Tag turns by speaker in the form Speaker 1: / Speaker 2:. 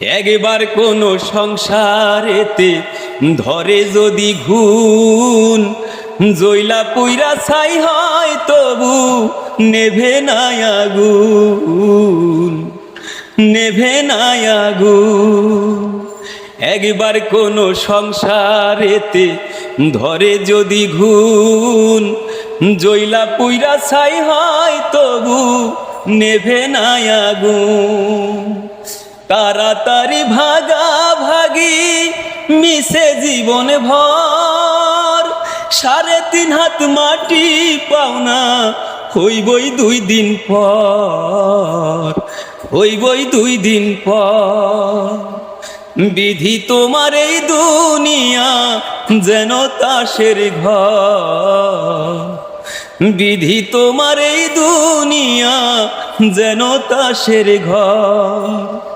Speaker 1: একবার কোনো সংসারেতে ধরে যদি ঘুন, জইলা পুইরা ছাই হয় তবু নেভে না আগুন, নেভে না আগুন। একবার কোনো সংসারেতে ধরে যদি ঘুন, জইলা পুইরা ছাই হয় তবু নেভে না আগুন। তাড়াতাড়ি ভাগাভাগি মিশে জীবন ভর, 3.5 হাত মাটি পাওনা হইবই 2 দিন পর, হইবই 2 দিন পর। বিধি তোমার এই দুনিয়া যেন তাসের ঘর, বিধি তোমার এই দুনিয়া যেন তাসের ঘর।